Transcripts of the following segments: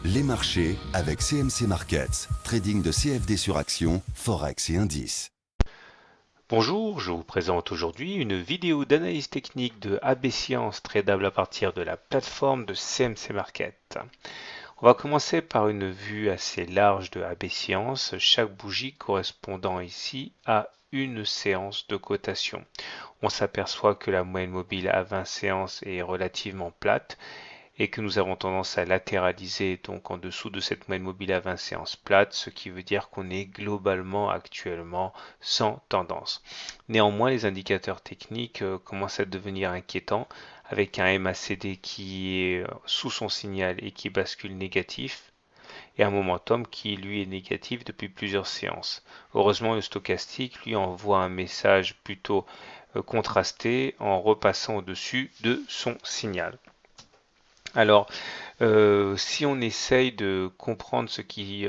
Les marchés avec CMC Markets, trading de CFD sur action, Forex et indices. Bonjour, je vous présente aujourd'hui une vidéo d'analyse technique de AB Science tradable à partir de la plateforme de CMC Market. On va commencer par une vue assez large de AB Science, chaque bougie correspondant ici à une séance de cotation. On s'aperçoit que la moyenne mobile à 20 séances est relativement plate et que nous avons tendance à latéraliser donc en dessous de cette moyenne mobile à 20 séances plates, ce qui veut dire qu'on est globalement actuellement sans tendance. Néanmoins, les indicateurs techniques commencent à devenir inquiétants avec un MACD qui est sous son signal et qui bascule négatif et un momentum qui lui est négatif depuis plusieurs séances. Heureusement, le stochastique lui envoie un message plutôt contrasté en repassant au-dessus de son signal. Alors, si on essaye de comprendre ce qui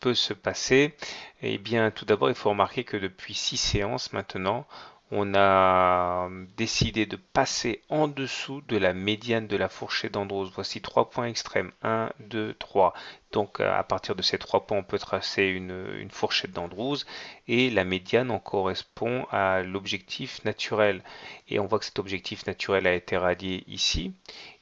peut se passer, eh bien, tout d'abord, il faut remarquer que depuis 6 séances maintenant, on a décidé de passer en dessous de la médiane de la fourchette d'Andros. Voici 3 points extrêmes. 1, 2, 3. Donc, à partir de ces 3 points, on peut tracer une fourchette d'Andros et la médiane en correspond à l'objectif naturel. Et on voit que cet objectif naturel a été rallié ici.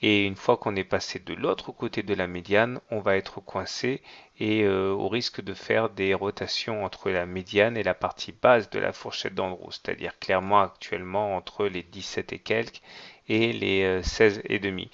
Et une fois qu'on est passé de l'autre côté de la médiane, on va être coincé et au risque de faire des rotations entre la médiane et la partie basse de la fourchette d'Andros, c'est-à-dire clairement actuellement entre les 17 et quelques et les 16 et demi.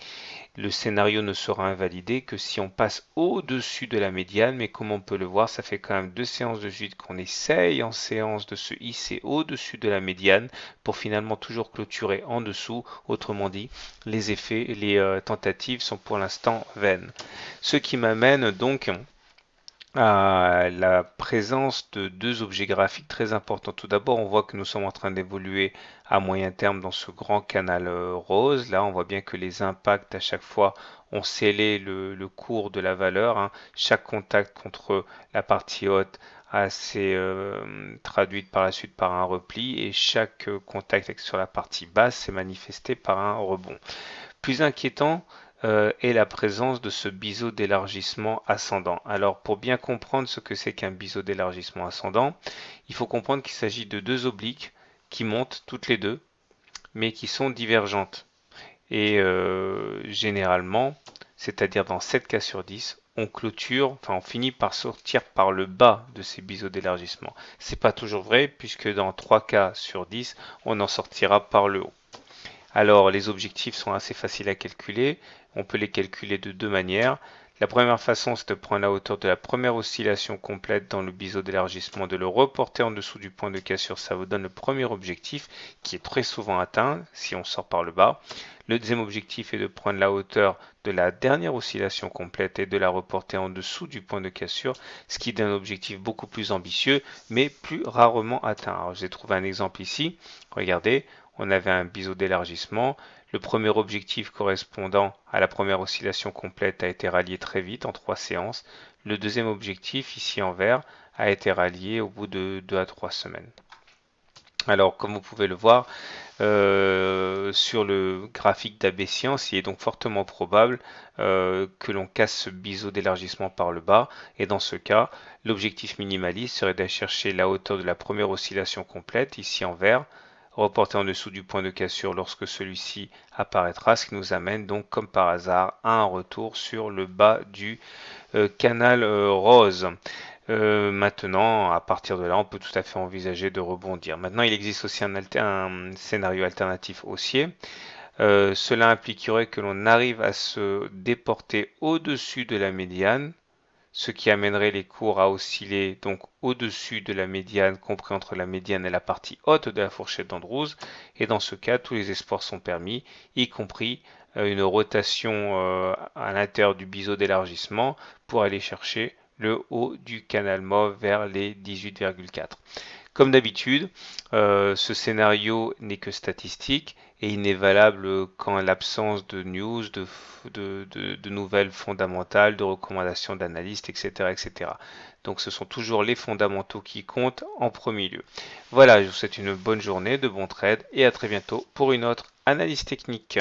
Le scénario ne sera invalidé que si on passe au-dessus de la médiane, mais comme on peut le voir, ça fait quand même 2 séances de suite qu'on essaye en séance de se hisser au-dessus de la médiane pour finalement toujours clôturer en dessous. Autrement dit, les tentatives sont pour l'instant vaines. Ce qui m'amène donc à la présence de deux objets graphiques très importants. Tout d'abord, on voit que nous sommes en train d'évoluer à moyen terme dans ce grand canal rose. Là, on voit bien que les impacts à chaque fois ont scellé le cours de la valeur, hein. Chaque contact contre la partie haute s'est traduite par la suite par un repli et chaque contact sur la partie basse s'est manifesté par un rebond. Plus inquiétant est la présence de ce biseau d'élargissement ascendant. Alors pour bien comprendre ce que c'est qu'un biseau d'élargissement ascendant, il faut comprendre qu'il s'agit de deux obliques qui montent toutes les deux, mais qui sont divergentes. Et généralement, c'est-à-dire dans 7 cas sur 10, on clôture, enfin on finit par sortir par le bas de ces biseaux d'élargissement. C'est pas toujours vrai, puisque dans 3 cas sur 10, on en sortira par le haut. Alors, les objectifs sont assez faciles à calculer. On peut les calculer de deux manières. La première façon, c'est de prendre la hauteur de la première oscillation complète dans le biseau d'élargissement, de le reporter en dessous du point de cassure. Ça vous donne le premier objectif qui est très souvent atteint si on sort par le bas. Le deuxième objectif est de prendre la hauteur de la dernière oscillation complète et de la reporter en dessous du point de cassure, ce qui donne un objectif beaucoup plus ambitieux, mais plus rarement atteint. Alors, j'ai trouvé un exemple ici. Regardez, on avait un biseau d'élargissement. Le premier objectif correspondant à la première oscillation complète a été rallié très vite en 3 séances. Le deuxième objectif, ici en vert, a été rallié au bout de 2 à 3 semaines. Alors, comme vous pouvez le voir, sur le graphique d'AB Science, il est donc fortement probable que l'on casse ce biseau d'élargissement par le bas. Et dans ce cas, l'objectif minimaliste serait d'aller chercher la hauteur de la première oscillation complète, ici en vert, reporté en dessous du point de cassure lorsque celui-ci apparaîtra, ce qui nous amène donc comme par hasard à un retour sur le bas du canal rose. Maintenant, à partir de là, on peut tout à fait envisager de rebondir. Maintenant, il existe aussi un scénario alternatif haussier. Cela impliquerait que l'on arrive à se déporter au-dessus de la médiane, ce qui amènerait les cours à osciller donc au-dessus de la médiane, compris entre la médiane et la partie haute de la fourchette d'Andrews. Et dans ce cas, tous les espoirs sont permis, y compris une rotation à l'intérieur du biseau d'élargissement pour aller chercher le haut du canal mauve vers les 18,4. Comme d'habitude, ce scénario n'est que statistique et il n'est valable qu'en l'absence de news, de nouvelles fondamentales, de recommandations d'analystes, etc., etc. Donc ce sont toujours les fondamentaux qui comptent en premier lieu. Voilà, je vous souhaite une bonne journée, de bons trades et à très bientôt pour une autre analyse technique.